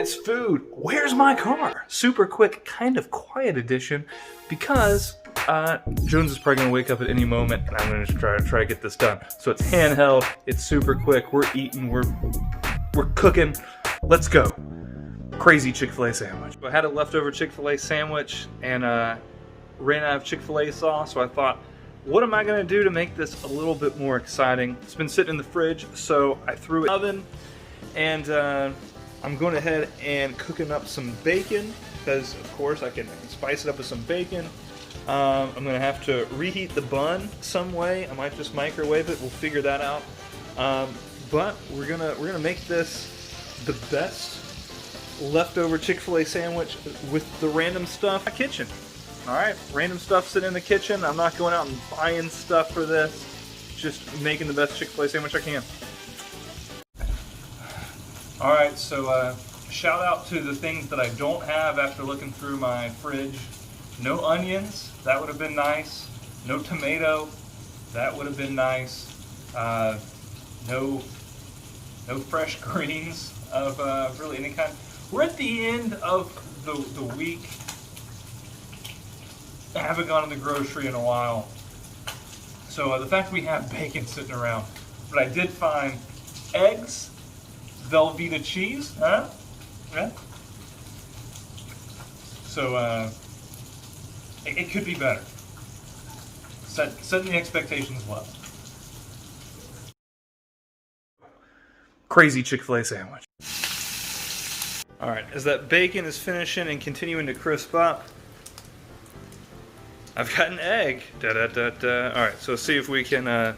It's food. Where's my car? Super quick, kind of quiet edition, because Jones is probably gonna wake up at any moment, and I'm gonna try to get this done. So it's handheld. It's super quick. We're eating. We're cooking. Let's go. Crazy Chick-fil-A sandwich. I had a leftover Chick-fil-A sandwich and ran out of Chick-fil-A sauce, so I thought, what am I gonna do to make this a little bit more exciting? It's been sitting in the fridge, so I threw it in the oven, and I'm going ahead and cooking up some bacon, because of course I can spice it up with some bacon. I'm gonna have to reheat the bun some way. I might just microwave it. We'll figure that out. But we're gonna make this the best leftover Chick-fil-A sandwich with the random stuff in the kitchen. All right, random stuff sitting in the kitchen. I'm not going out and buying stuff for this. Just making the best Chick-fil-A sandwich I can. All right, so shout out to the things that I don't have after looking through my fridge. No onions, that would have been nice. No tomato, that would have been nice. No fresh greens of really any kind. We're at the end of the week. I haven't gone to the grocery in a while. So the fact we have bacon sitting around. But I did find eggs, Velveeta cheese, huh? Yeah. So it could be better. Setting the expectations low. Crazy Chick-fil-A sandwich. All right, as that bacon is finishing and continuing to crisp up, I've got an egg. Da da da da. All right, so see if we can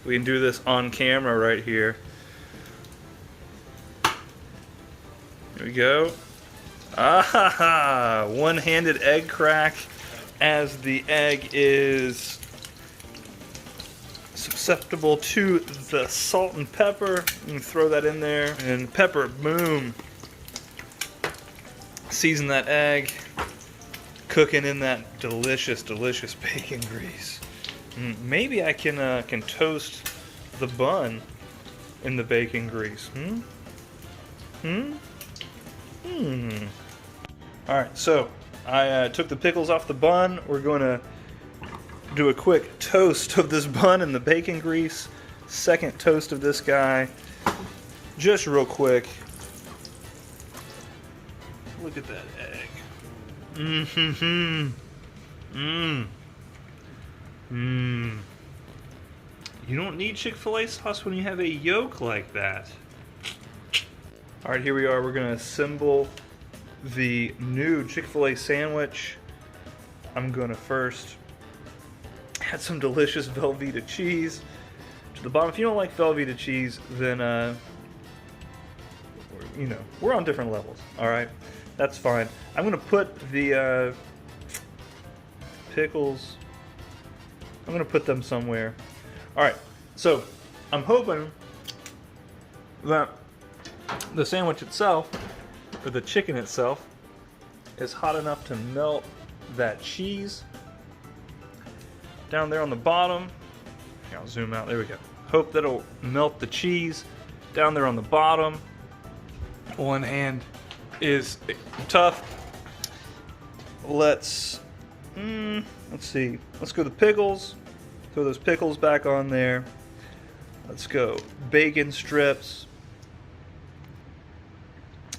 do this on camera right here. Here we go. Ah, one-handed egg crack, as the egg is susceptible to the salt and pepper. You can throw that in there, and pepper, boom. Season that egg, cooking in that delicious, delicious bacon grease. Maybe I can toast the bun in the bacon grease. All right, so I took the pickles off the bun. We're going to do a quick toast of this bun in the bacon grease. Second toast of this guy, just real quick. Look at that egg. You don't need Chick-fil-A sauce when you have a yolk like that. All right, here we are. We're gonna assemble the new Chick-fil-A sandwich. I'm gonna first add some delicious Velveeta cheese to the bottom. If you don't like Velveeta cheese, then we're on different levels. All right, that's fine. I'm gonna put the pickles. I'm gonna put them somewhere. All right, so I'm hoping that the sandwich itself, or the chicken itself, is hot enough to melt that cheese down there on the bottom. Here, I'll zoom out. There we go. Hope that'll melt the cheese down there on the bottom. One hand is tough. Let's see. Let's go the pickles. Throw those pickles back on there. Let's go bacon strips.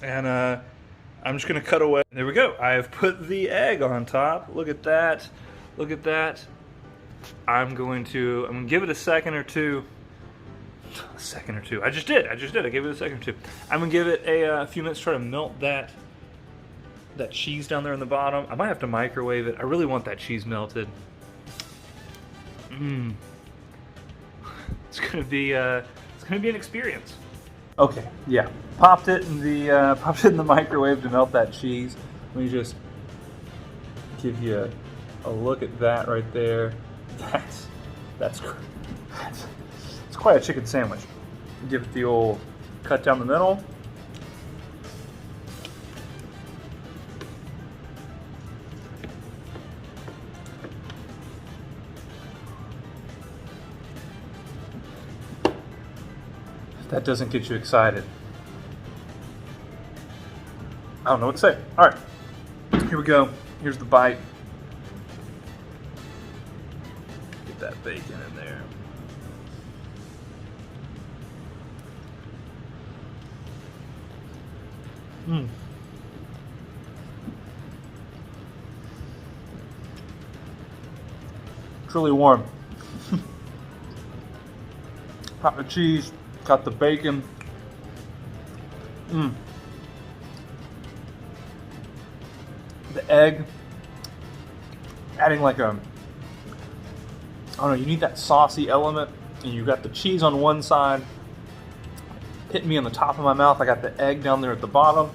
And I'm just gonna cut away. There we go. I have put the egg on top. Look at that. Look at that. I'm gonna give it a second or two. A second or two. I just did. I gave it a second or two. I'm gonna give it a few minutes, try to melt that cheese down there in the bottom. I might have to microwave it. I really want that cheese melted. It's gonna be an experience. Okay, yeah. Popped it in the microwave to melt that cheese. Let me just give you a look at that right there. It's quite a chicken sandwich. Give it the old cut down the middle. If that doesn't get you excited. I don't know what to say. All right, here we go. Here's the bite. Get that bacon in there. Mmm. It's really warm. Got the cheese, got the bacon. Mmm. The egg, adding like a, I don't know, you need that saucy element, and you got the cheese on one side, hitting me on the top of my mouth. I got the egg down there at the bottom,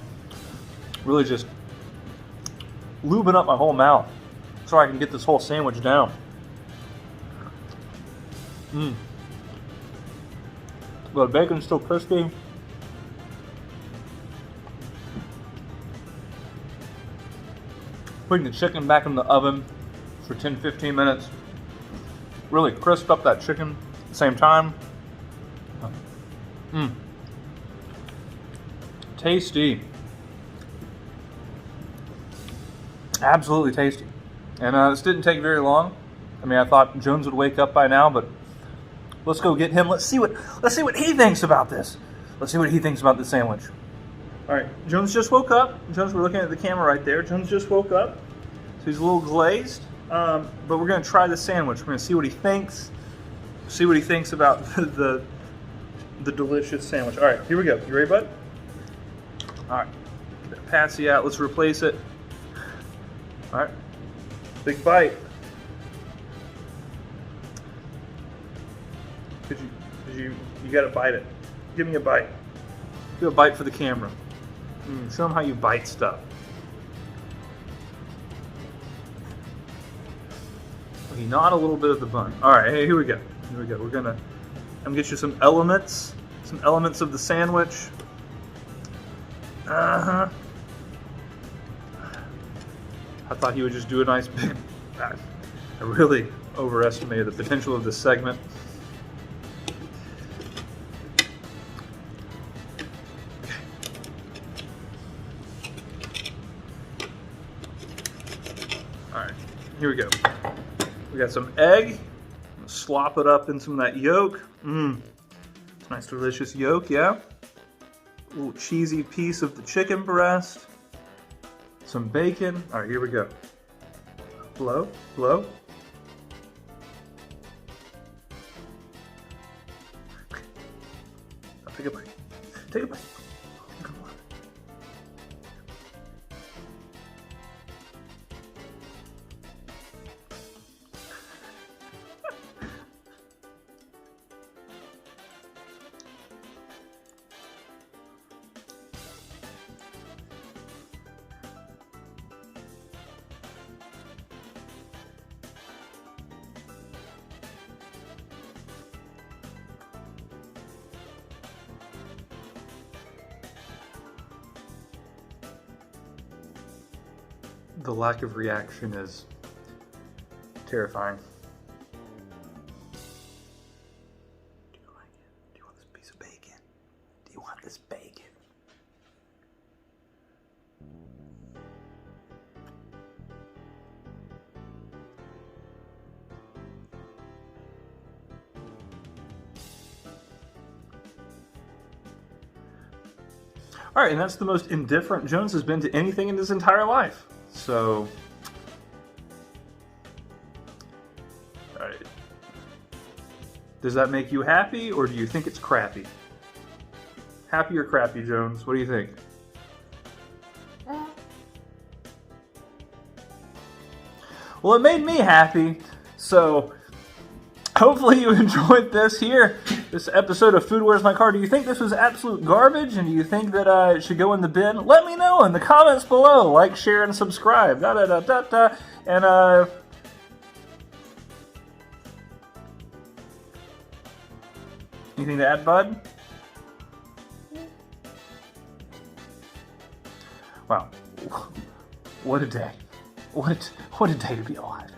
really just lubing up my whole mouth so I can get this whole sandwich down. Mmm. The bacon's still crispy. Putting the chicken back in the oven for 10-15 minutes. Really crisp up that chicken at the same time. Mmm. Tasty. Absolutely tasty. And this didn't take very long. I mean, I thought Jones would wake up by now, but let's go get him. Let's see what he thinks about this. Let's see what he thinks about the sandwich. All right, Jones just woke up. Jones, we're looking at the camera right there. Jones just woke up, so he's a little glazed. But we're gonna try the sandwich. We're gonna see what he thinks. See what he thinks about the delicious sandwich. All right, here we go. You ready, bud? All right, get that Patsy out. Let's replace it. All right, big bite. You gotta bite it. Give me a bite. Do a bite for the camera. Show them how you bite stuff. Okay, not a little bit of the bun. All right, hey, here we go. Here we go. I'm gonna get you some elements of the sandwich. I thought he would just do a nice big. I really overestimated the potential of this segment. Alright, here we go. We got some egg. I'm gonna slop it up in some of that yolk. Nice delicious yolk, yeah. A little cheesy piece of the chicken breast. Some bacon. Alright, here we go. Blow, blow. Take a bite. Take a bite. Come on. The lack of reaction is terrifying. Do you like it? Do you want this piece of bacon? Do you want this bacon? All right, and that's the most indifferent Jones has been to anything in his entire life. So, all right. Does that make you happy, or do you think it's crappy? Happy or crappy, Jones? What do you think? Well, it made me happy, so hopefully you enjoyed this episode of Food Where's My Car. Do you think this was absolute garbage, and do you think that it should go in the bin? Let me know in the comments below. Like, share, and subscribe. And anything to add, bud? Wow, what a day! What a day to be alive.